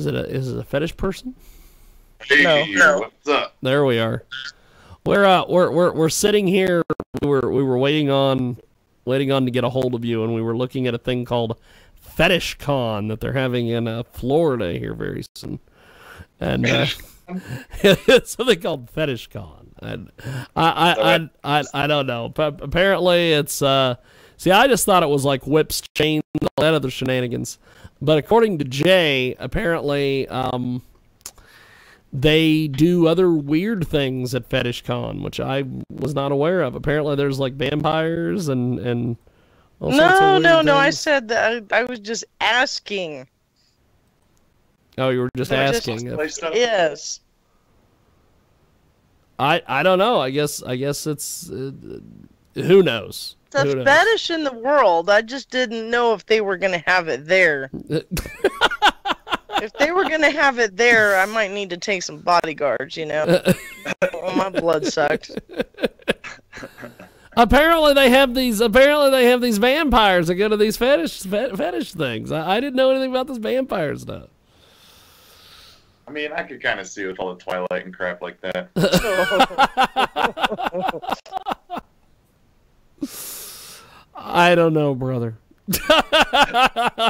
Is it a fetish person? Hey, No. what's up? There we are. We're sitting here. We were waiting on to get a hold of you, and we were looking at a thing called Fetish Con that they're having in Florida here very soon, and it's something called Fetish Con. And I don't know. But apparently it's see, I just thought it was like whips, chains, all that other shenanigans. But according to Jay, apparently they do other weird things at Fetish Con, which I was not aware of. Apparently there's like vampires and all sorts of weird No. things. I said that I was just asking. Oh, you were just asking. Yes. I don't know. I guess it's who knows. The Who knows? fetish in the world. I just didn't know if they were gonna have it there. If they were gonna have it there, I might need to take some bodyguards. You know, my blood sucks. Apparently they have these vampires that go to these fetish things. I didn't know anything about this vampire stuff. I mean, I could kind of see with all the Twilight and crap like that. I don't know, brother.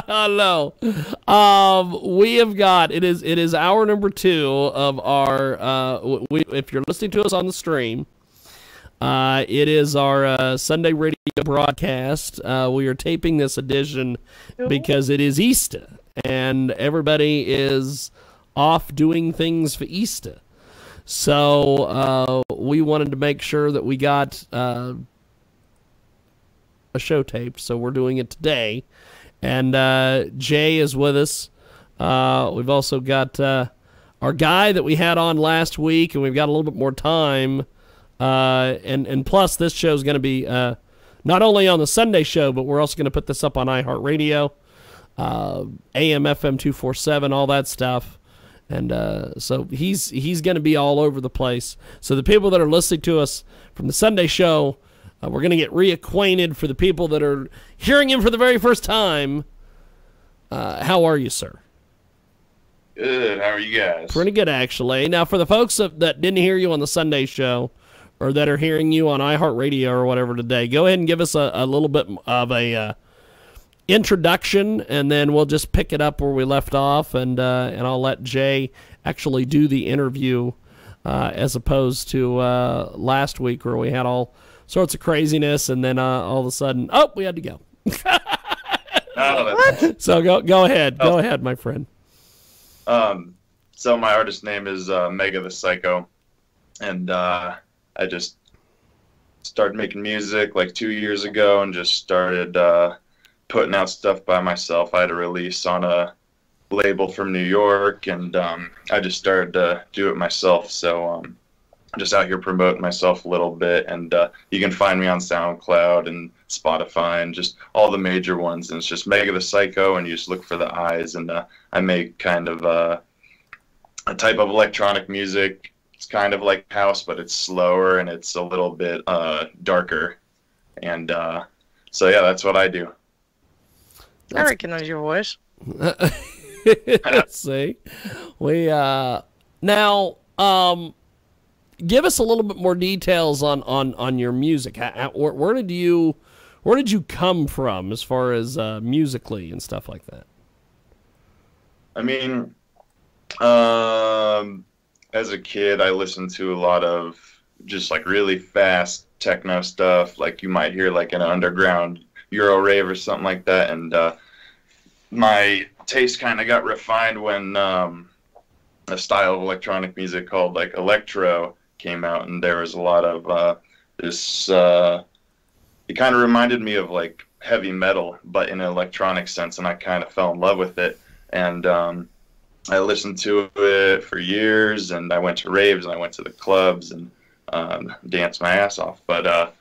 No. We have got it is hour number 2 of our if you're listening to us on the stream, it is our Sunday radio broadcast. We are taping this edition because it is Easter and everybody is off doing things for Easter. So we wanted to make sure that we got a show taped, so we're doing it today. And Jay is with us. We've also got our guy that we had on last week, and we've got a little bit more time. And plus, this show is going to be not only on the Sunday show, but we're also going to put this up on iHeartRadio, AM, FM 247, all that stuff. And so he's going to be all over the place. So the people that are listening to us from the Sunday show, we're going to get reacquainted. For the people that are hearing him for the very first time, how are you, sir? Good. How are you guys? Pretty good, actually. Now, for the folks that didn't hear you on the Sunday show, or that are hearing you on iHeartRadio or whatever today, go ahead and give us a little bit of a introduction, and then we'll just pick it up where we left off, and I'll let Jay actually do the interview as opposed to last week where we had all sorts of craziness, and then all of a sudden, we had to go. So go ahead. Go ahead, my friend. So my artist name is Mega the Psycho, and I just started making music like 2 years ago and just started putting out stuff by myself. I had a release on a label from New York, and I just started to do it myself. So I'm just out here promoting myself a little bit, and you can find me on SoundCloud and Spotify and just all the major ones. And it's just Mega the Psycho, and you just look for the eyes. And I make kind of a type of electronic music. It's kind of like house, but it's slower and it's a little bit darker. And so yeah, that's what I do. I recognize your voice. Let's see. We now give us a little bit more details on your music. Where did you come from as far as musically and stuff like that? I mean, as a kid, I listened to a lot of just like really fast techno stuff, like you might hear like an underground Euro rave or something like that. And my taste kind of got refined when a style of electronic music called like electro came out, and there was a lot of this. It kind of reminded me of like heavy metal, but in an electronic sense, and I kind of fell in love with it. And I listened to it for years, and I went to raves, and I went to the clubs, and danced my ass off. But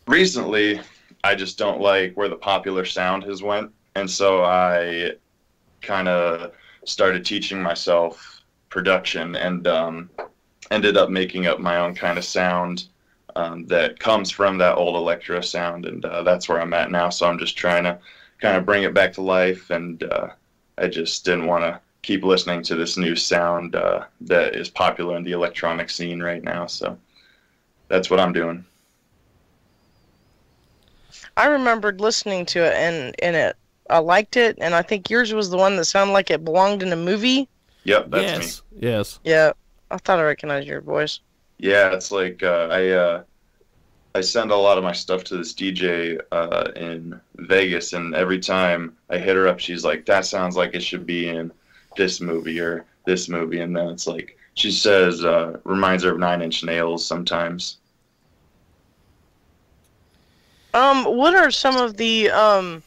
recently, I just don't like where the popular sound has went, and so I kind of started teaching myself production, and ended up making up my own kind of sound that comes from that old electro sound, and that's where I'm at now. So I'm just trying to kind of bring it back to life, and I just didn't want to keep listening to this new sound that is popular in the electronic scene right now. So that's what I'm doing. I remembered listening to it, and I liked it, and I think yours was the one that sounded like it belonged in a movie. Yep, that's me. Yes. Yeah, I thought I recognized your voice. Yeah, it's like I send a lot of my stuff to this DJ in Vegas, and every time I hit her up, she's like, "That sounds like it should be in this movie or this movie," and then it's like she says, reminds her of Nine Inch Nails sometimes. What are some of the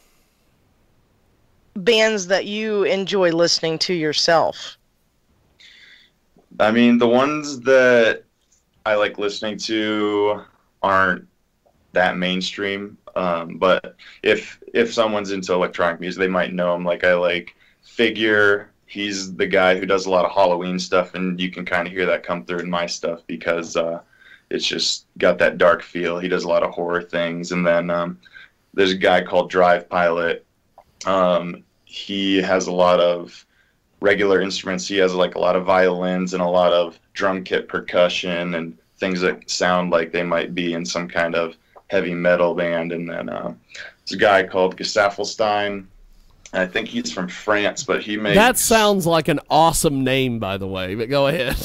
bands that you enjoy listening to yourself? I mean, the ones that I like listening to aren't that mainstream, but if someone's into electronic music, they might know him. Like I like Figure. He's the guy who does a lot of Halloween stuff, and you can kind of hear that come through in my stuff because it's just got that dark feel. He does a lot of horror things. And then there's a guy called Drive Pilot. He has a lot of regular instruments. He has like a lot of violins and a lot of drum kit percussion and things that sound like they might be in some kind of heavy metal band. And then there's a guy called Gesaffelstein. I think he's from France, but he makes... That sounds like an awesome name, by the way, but go ahead.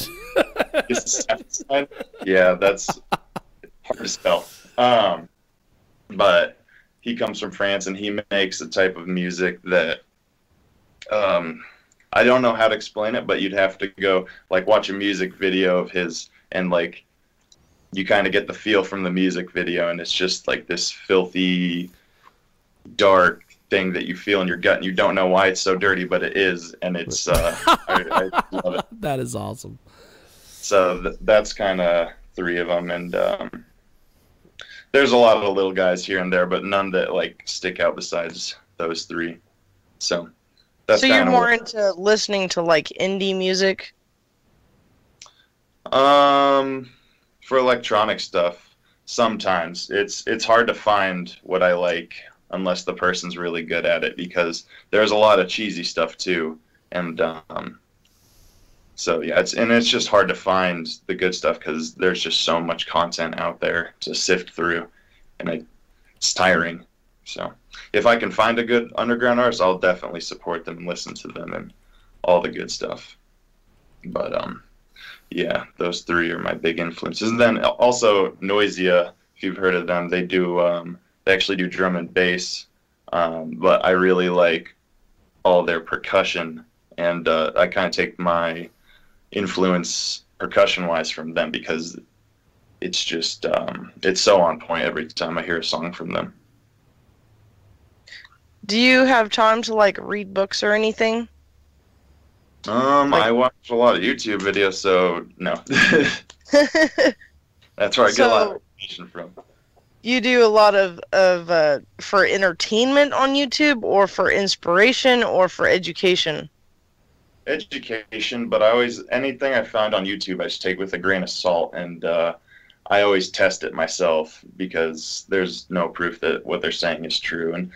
Yeah, that's hard to spell. But he comes from France, and he makes a type of music that I don't know how to explain it, but you'd have to go like watch a music video of his, and like you kind of get the feel from the music video, and it's just like this filthy, dark thing that you feel in your gut, and you don't know why it's so dirty, but it is, and it's I love it. That is awesome. So that's kind of three of them, and there's a lot of little guys here and there, but none that like stick out besides those three. So that's you're more into listening to like indie music? For electronic stuff, sometimes it's hard to find what I like unless the person's really good at it, because there's a lot of cheesy stuff too, and so yeah, it's just hard to find the good stuff because there's just so much content out there to sift through, and it's tiring. So if I can find a good underground artist, I'll definitely support them and listen to them and all the good stuff. But yeah, those three are my big influences. And then also Noisia, if you've heard of them, they actually do drum and bass, but I really like all their percussion, and I kind of take my influence percussion-wise from them because it's just it's so on point every time I hear a song from them. Do you have time to like read books or anything? I watch a lot of YouTube videos, so no. That's where I get a lot of information from. You do a lot of for entertainment on YouTube, or for inspiration, or for education? Education, but anything I found on YouTube I just take with a grain of salt, and I always test it myself because there's no proof that what they're saying is true, and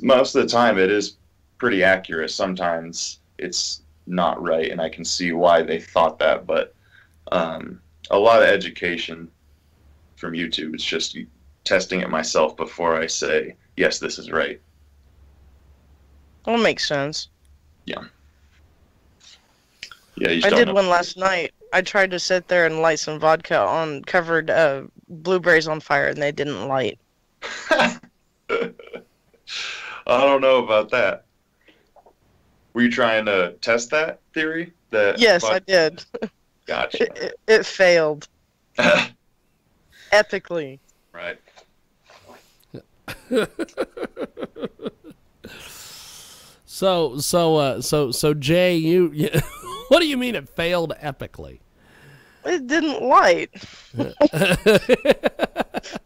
most of the time it is pretty accurate. Sometimes it's not right, and I can see why they thought that, but a lot of education from YouTube, it's just testing it myself before I say, yes, this is right. That makes sense. Yeah. Yeah, I did one last night. I tried to sit there and light some vodka on covered blueberries on fire, and they didn't light. I don't know about that. Were you trying to test that theory? Yes, I did. Gotcha. It failed. Epically. Right. So Jay, you what do you mean it failed epically? It didn't light.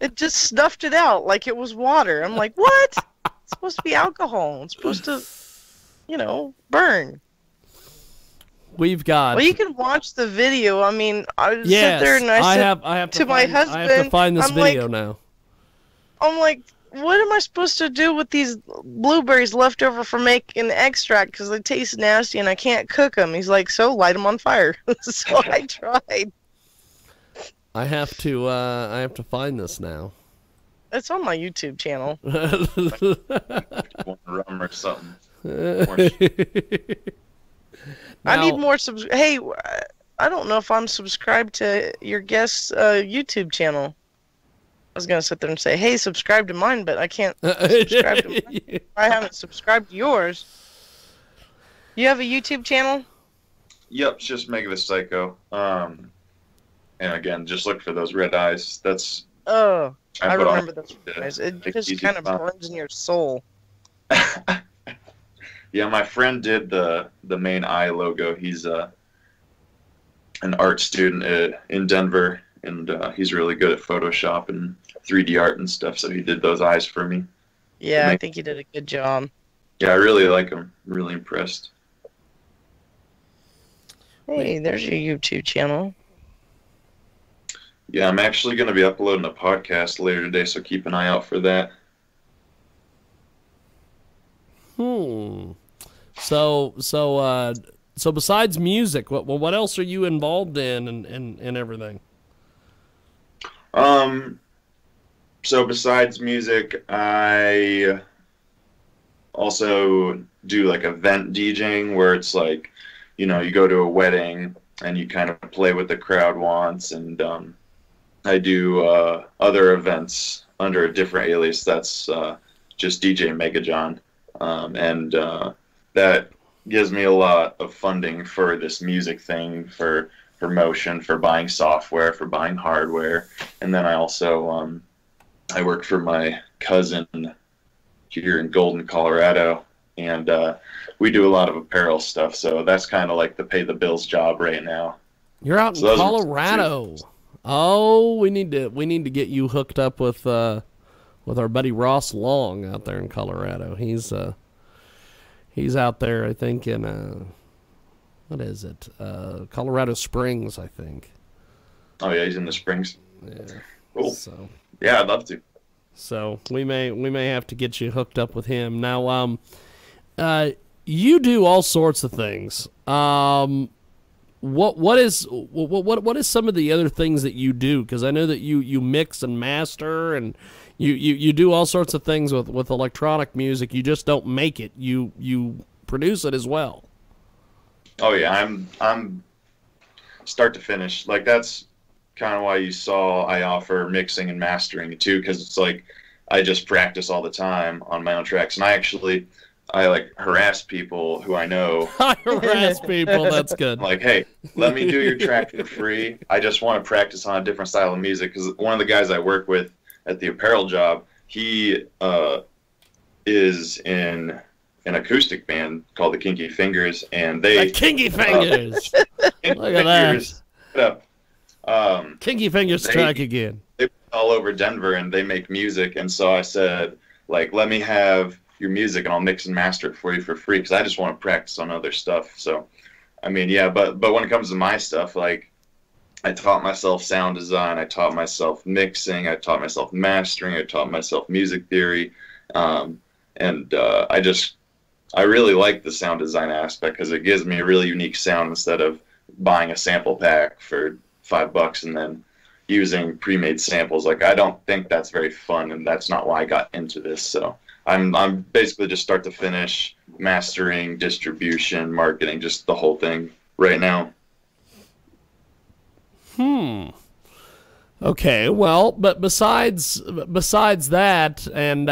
It just snuffed it out like it was water. I'm like, what? It's supposed to be alcohol. It's supposed to, burn. We've got. Well, you can watch the video. I mean, I yes, sit there and I have to my husband. I have to find this I'm video like, now. I'm like, what am I supposed to do with these blueberries left over from making extract? Because they taste nasty and I can't cook them. He's like, so light them on fire. So I tried. I have to find this now. It's on my YouTube channel. Rum or something. I need more Hey, I don't know if I'm subscribed to your guest's YouTube channel. I was going to sit there and say, hey, subscribe to mine, but I can't subscribe to mine. I haven't subscribed to yours. You have a YouTube channel? Yep, it's just Mega the Psycho. And again, just look for those red eyes. That's... Oh, I remember those red eyes. It just kind of burns in your soul. Yeah, my friend did the main eye logo. He's an art student in Denver, and he's really good at Photoshop and 3D art and stuff, so he did those eyes for me. Yeah, I think he did a good job. Yeah, I really like him. Really impressed. Hey, there's your YouTube channel. Yeah, I'm actually going to be uploading a podcast later today, so keep an eye out for that. So besides music, what else are you involved in and everything? So besides music, I also do like event DJing, where it's like, you know, you go to a wedding and you kind of play what the crowd wants, and I do other events under a different alias. That's just DJ Megajohn, and that gives me a lot of funding for this music thing, for promotion, for buying software, for buying hardware, and then I also I work for my cousin here in Golden, Colorado, and we do a lot of apparel stuff. So that's kind of like the pay the bills job right now. You're out in Colorado. Oh, we need to get you hooked up with our buddy Ross Long out there in Colorado. He's out there, I think, in what is it? Colorado Springs, I think. Oh yeah, he's in the Springs. Yeah. Cool. So yeah, I'd love to. So we may have to get you hooked up with him. Now, you do all sorts of things. What is some of the other things that you do? Because I know that you mix and master, and you do all sorts of things with electronic music. You just don't make it. You produce it as well. Oh yeah, I'm start to finish. Like that's kind of why you saw I offer mixing and mastering too, because it's like I just practice all the time on my own tracks, and I like harass people who I know. I harass people. That's good. Like, hey, let me do your track for free. I just want to practice on a different style of music, because one of the guys I work with at the apparel job, he is in an acoustic band called the Kinky Fingers, and they... The Kinky Fingers! Look at that. Kinky Fingers track again. They all over Denver, and they make music, and so I said, like, let me have your music, and I'll mix and master it for you for free, because I just want to practice on other stuff. So, I mean, yeah, but when it comes to my stuff, like, I taught myself sound design, I taught myself mixing, I taught myself mastering, I taught myself music theory, and I really like the sound design aspect, because it gives me a really unique sound instead of buying a sample pack for $5 and then using pre-made samples. Like, I don't think that's very fun, and that's not why I got into this. So I'm basically just start to finish, mastering, distribution, marketing, just the whole thing right now. Okay, well, but besides that and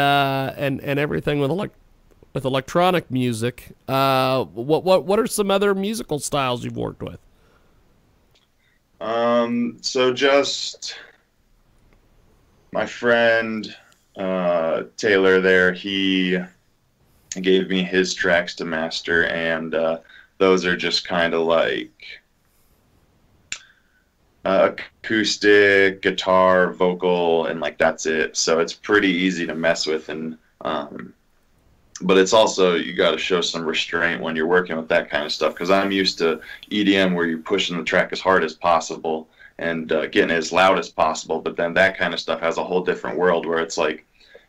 everything with electronic music, what are some other musical styles you've worked with? So just my friend Taylor there, he gave me his tracks to master, and those are just kind of like acoustic, guitar, vocal, and like that's it. So it's pretty easy to mess with, and but it's also, you got to show some restraint when you're working with that kind of stuff, because I'm used to EDM where you're pushing the track as hard as possible and getting it as loud as possible, but then that kind of stuff has a whole different world where it's like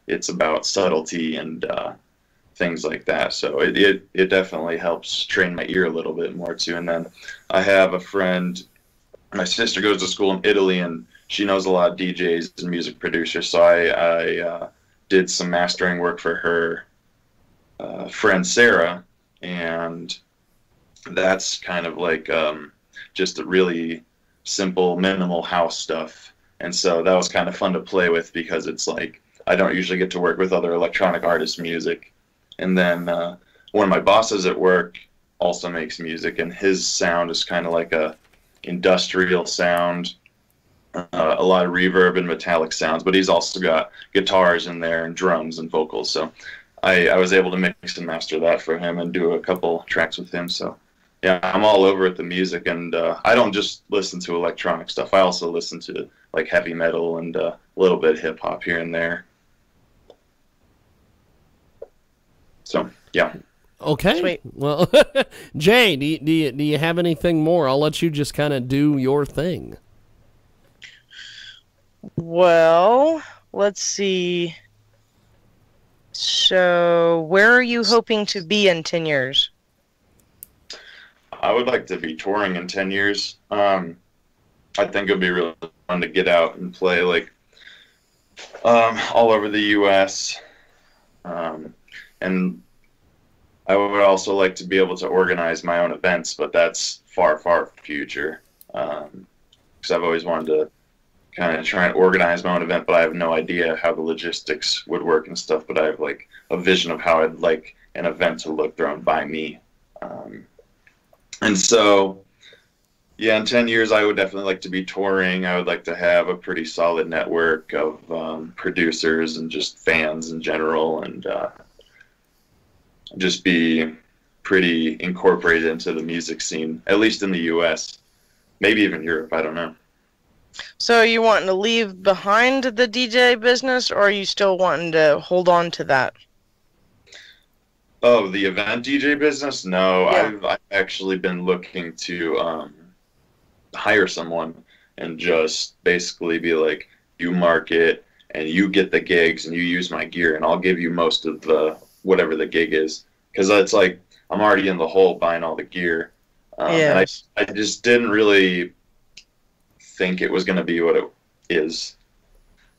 it's about subtlety and things like that. So it definitely helps train my ear a little bit more too. And then I have a friend, my sister goes to school in Italy, and she knows a lot of DJs and music producers. So I did some mastering work for her friend Sarah, and that's kind of like just a really simple, minimal house stuff. And so that was kind of fun to play with because it's like I don't usually get to work with other electronic artists' music. And then one of my bosses at work also makes music, and his sound is kind of like a industrial sound, a lot of reverb and metallic sounds, but he's also got guitars in there and drums and vocals. So I was able to mix and master that for him and do a couple tracks with him. So yeah, I'm all over at the music, and I don't just listen to electronic stuff. I also listen to like heavy metal and a little bit hip hop here and there. So yeah. Okay. Sweet. Well, Jay, do you have anything more? I'll let you just kind of do your thing. Well, let's see. So, where are you hoping to be in 10 years? I would like to be touring in 10 years. I think it'd be really fun to get out and play like all over the U.S. And I would also like to be able to organize my own events, but that's far, far future. Because I've always wanted to kind of try and organize my own event, but I have no idea how the logistics would work and stuff. But I have like a vision of how I'd like an event to look thrown by me. And so, yeah, in 10 years, I would definitely like to be touring. I would like to have a pretty solid network of producers and just fans in general, and just be pretty incorporated into the music scene, at least in the U.S., maybe even Europe, I don't know. So, are you wanting to leave behind the DJ business, or are you still wanting to hold on to that? Oh, the event DJ business? No, Yeah. I've actually been looking to hire someone and just basically be like, you market and you get the gigs and you use my gear and I'll give you most of the whatever the gig is. Because it's like I'm already in the hole buying all the gear. And I just didn't really think it was going to be what it is.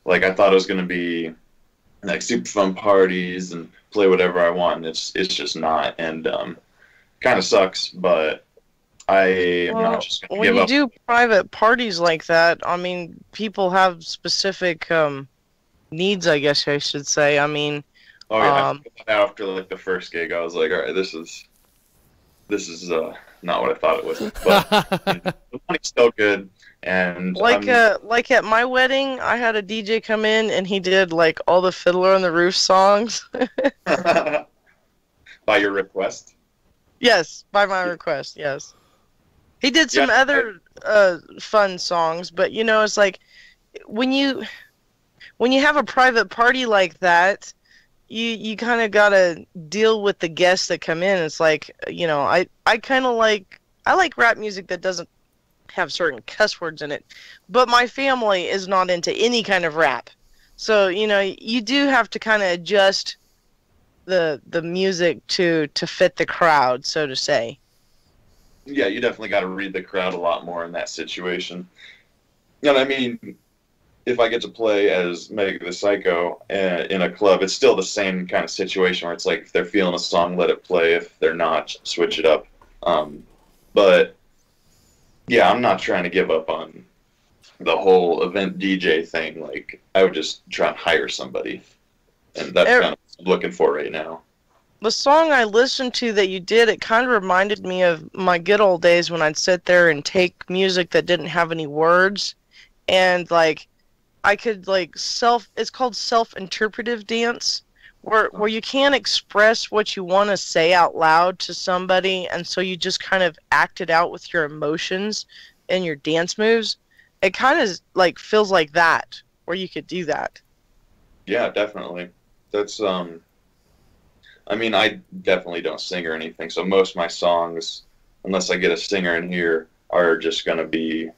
Like I thought it was going to be like super fun parties and play whatever I want, and it's just not, and kind of sucks, but I am not just going to give up. When you do private parties like that, I mean, people have specific needs, I guess I should say. I mean, Oh yeah, after like the first gig, I was like, all right, this is not what I thought it was, but the money's still good. And like at my wedding, I had a DJ come in and he did like all the Fiddler on the Roof songs. by your request? Yes, by my request, yes. He did some other fun songs, but you know, it's like when you have a private party like that, you kind of gotta deal with the guests that come in. It's like, you know, I like rap music that doesn't have certain cuss words in it, but my family is not into any kind of rap, so you know, you do have to kind of adjust the music to fit the crowd, so to say. Yeah, you definitely got to read the crowd a lot more in that situation. And I mean, if I get to play as Meg the Psycho in a club, it's still the same kind of situation where it's like if they're feeling a song, let it play. If they're not, switch it up. But yeah, I'm not trying to give up on the whole event DJ thing. Like, I would just try and hire somebody. And that's kind of what I'm looking for right now. The song I listened to that you did, it kind of reminded me of my good old days when I'd sit there and take music that didn't have any words. And, like, I could, like, it's called self-interpretive dance, where you can't express what you want to say out loud to somebody, and so you just kind of act it out with your emotions and your dance moves. It kind of like feels like that, where you could do that. Yeah, definitely. That's I mean, I definitely don't sing or anything, so most of my songs, unless I get a singer in here, are just going to be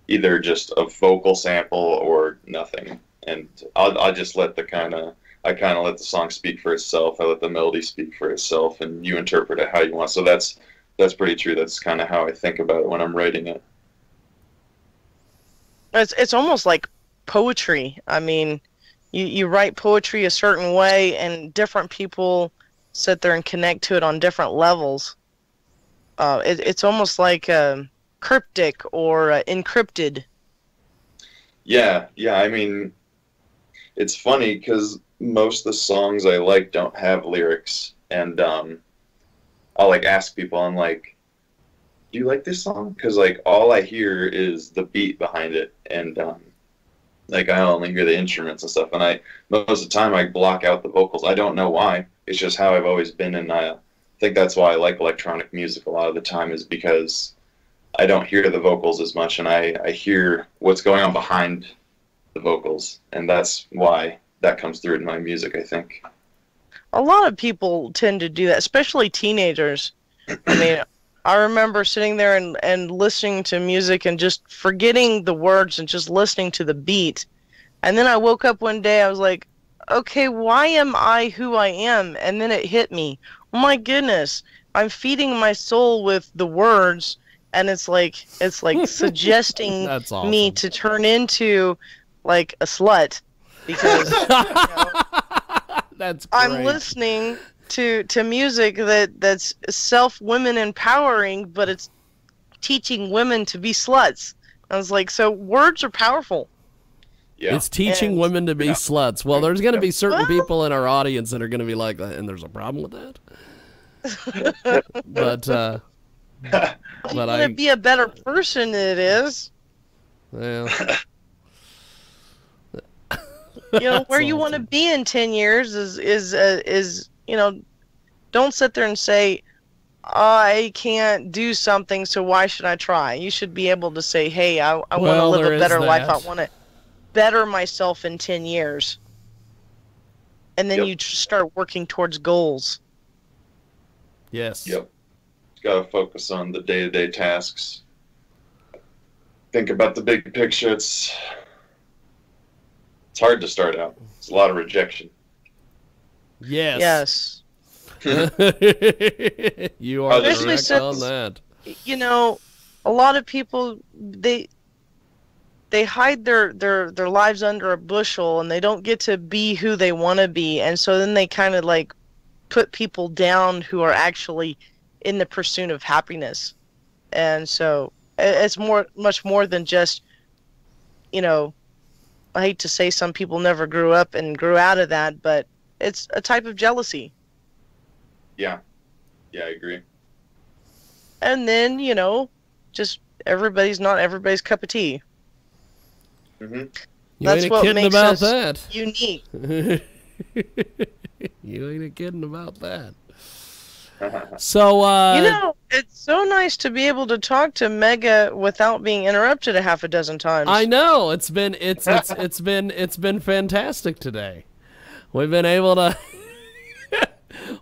either just a vocal sample or nothing. And I'll just let the kind of I kind of let the song speak for itself. I let the melody speak for itself, and you interpret it how you want. So that's pretty true. That's kind of how I think about it when I'm writing it. It's almost like poetry. I mean, you write poetry a certain way, and different people sit there and connect to it on different levels. It's almost like cryptic or encrypted. Yeah, yeah. I mean, it's funny because most of the songs I like don't have lyrics, and I'll like ask people, I'm like, "Do you like this song?" Because like all I hear is the beat behind it, and like I only hear the instruments and stuff. And I most of the time I block out the vocals. I don't know why. It's just how I've always been, and I think that's why I like electronic music a lot of the time is because I don't hear the vocals as much, and I hear what's going on behind the vocals, and that's why that comes through in my music, I think. A lot of people tend to do that, especially teenagers. I mean, I remember sitting there and listening to music and just forgetting the words and just listening to the beat. And then I woke up one day, I was like, okay, why am I who I am? And then it hit me. Oh my goodness, I'm feeding my soul with the words, and it's like suggesting That's awesome. me to turn into like a slut because That's great. I'm listening to music that's women empowering, but it's teaching women to be sluts. I was like, so words are powerful. Yeah. It's teaching women to be sluts. Well, there's going to be certain people in our audience that are going to be like that, and there's a problem with that. But You want to be a better person than it is. Well, you know, where That's you want to awesome. be in 10 years is you know, don't sit there and say, I can't do something, so why should I try? You should be able to say, hey, I want to Well, live there a is better life. I that. want to better myself in 10 years. And then Yep. you start working towards goals. yes. Yep. Got to focus on the day-to-day tasks. Think about the big picture. It's hard to start out. It's a lot of rejection. Yes. Yes. You are Especially correct since- on that. You know, a lot of people, they hide their lives under a bushel, and they don't get to be who they want to be, and so then they kind of like put people down who are actually in the pursuit of happiness. And so it's much more than just, you know, I hate to say some people never grew up and grew out of that, but it's a type of jealousy. Yeah. Yeah, I agree. And then, you know, just everybody's not everybody's cup of tea. Hmm. You That's ain't what kidding makes about us that. unique. You ain't kidding about that. So, You know, it's so nice to be able to talk to Mega without being interrupted a half a dozen times. I know it's been fantastic today. We've been able to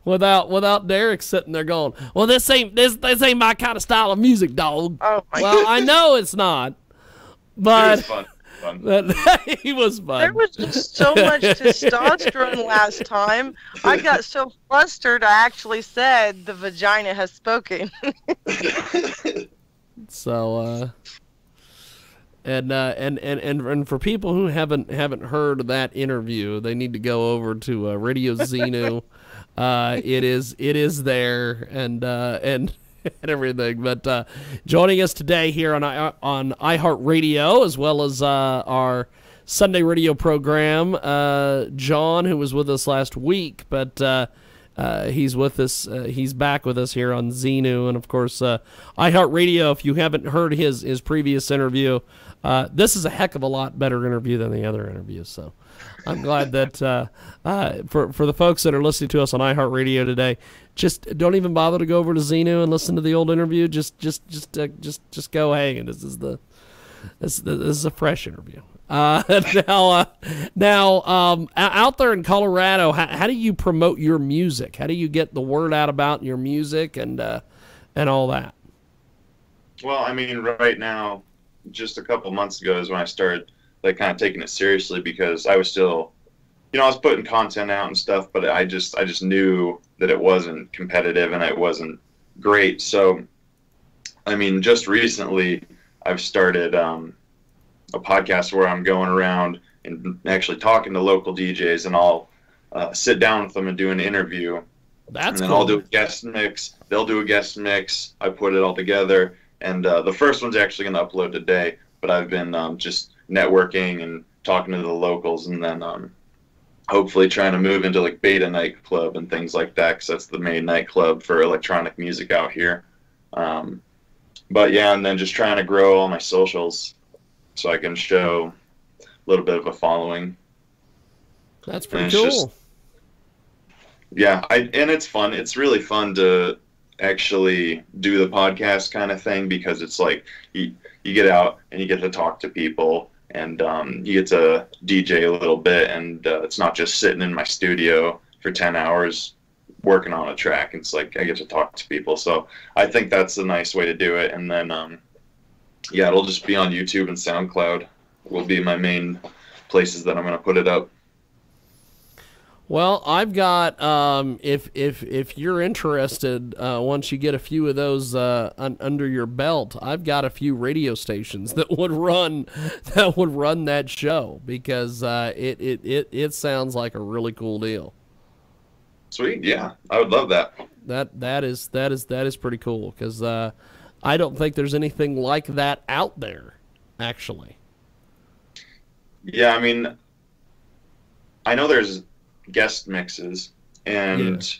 without Derek sitting there going, well, this ain't my kind of style of music, dog. Oh my Well, I know it's not, but It was fun. he was fun. There was just so much testosterone last time. I got so flustered, I actually said the vagina has spoken. So, and for people who haven't heard that interview, they need to go over to Radio Xenu. It is there and everything. But joining us today here on iHeartRadio, as well as our Sunday radio program, John, who was with us last week, but he's with us. He's back with us here on Xenu, and of course, iHeartRadio. If you haven't heard his previous interview, this is a heck of a lot better interview than the other interviews. So I'm glad that for the folks that are listening to us on iHeartRadio today, just don't even bother to go over to Xenu and listen to the old interview. Just go. Hey, this is a fresh interview. Now, out there in Colorado, how do you promote your music? How do you get the word out about your music and all that? Well, I mean, right now, just a couple months ago is when I started like kind of taking it seriously because I was still I was putting content out and stuff, but I just knew that it wasn't competitive and it wasn't great. So, I mean, just recently I've started a podcast where I'm going around and actually talking to local DJs, and I'll sit down with them and do an interview. That's and then cool. I'll do a guest mix. They'll do a guest mix. I put it all together, and the first one's actually going to upload today. But I've been just networking and talking to the locals, and then hopefully trying to move into like Beta nightclub and things like that, because that's the main nightclub for electronic music out here. But yeah, and then just trying to grow all my socials so I can show a little bit of a following. That's pretty cool. Yeah, and it's fun. It's really fun to actually do the podcast kind of thing, because it's like you get out and you get to talk to people, and you get to DJ a little bit, and it's not just sitting in my studio for 10 hours working on a track. It's like I get to talk to people. So I think that's a nice way to do it. And then, yeah, it'll just be on YouTube and SoundCloud will be my main places that I'm going to put it up. Well, I've got if you're interested, once you get a few of those under your belt, I've got a few radio stations that would run that show, because it sounds like a really cool deal. Sweet, yeah, I would love that. That is pretty cool, because I don't think there's anything like that out there, actually. Yeah, I mean, I know there's guest mixes, and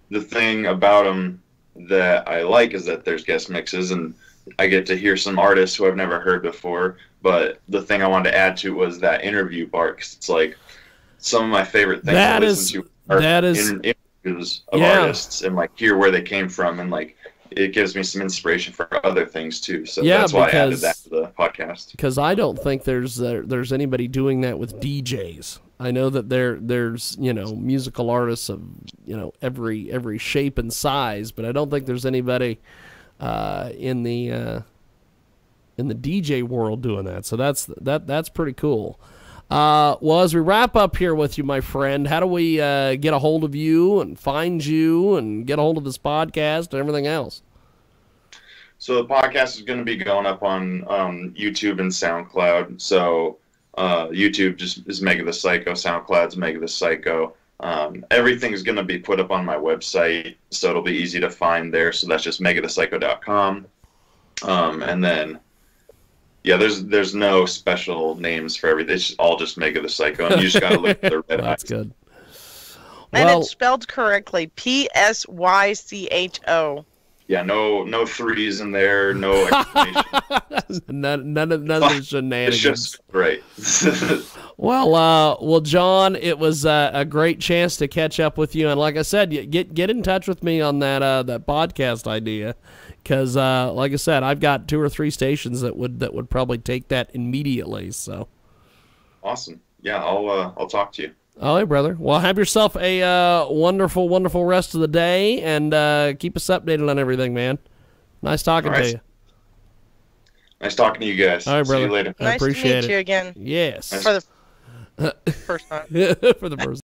the thing about them that I like is that there's guest mixes, and I get to hear some artists who I've never heard before. But the thing I wanted to add to was that interview part, because it's like some of my favorite things to listen to are interviews of artists, and like hear where they came from, and like it gives me some inspiration for other things too. So that's why I added that to the podcast. Because I don't think there's anybody doing that with DJs. I know that there's musical artists of every shape and size, but I don't think there's anybody in the DJ world doing that. So that's pretty cool. Well, as we wrap up here with you, my friend, how do we get a hold of you and find you and get a hold of this podcast and everything else? So the podcast is going to be going up on YouTube and SoundCloud. So YouTube just is Mega the Psycho, SoundCloud's Mega the Psycho. Everything's going to be put up on my website, so it'll be easy to find there. So that's just megathepsycho.com. And then, yeah, there's no special names for everything. It's all just Mega the Psycho, and you just got to look at the red That's eyes. good. And it's spelled correctly, Psycho. Yeah, no threes in there, no exclamation. none of the shenanigans. It's just great. Well, John, it was a great chance to catch up with you, and like I said, get in touch with me on that podcast idea, because like I said, I've got 2 or 3 stations that would probably take that immediately. So awesome. Yeah, I'll talk to you. All right, brother. Well, have yourself a wonderful, wonderful rest of the day, and keep us updated on everything, man. Nice talking to you. Nice talking to you guys. All right, brother. See you later. I appreciate Nice to meet you again. Yes. For the first time. For the first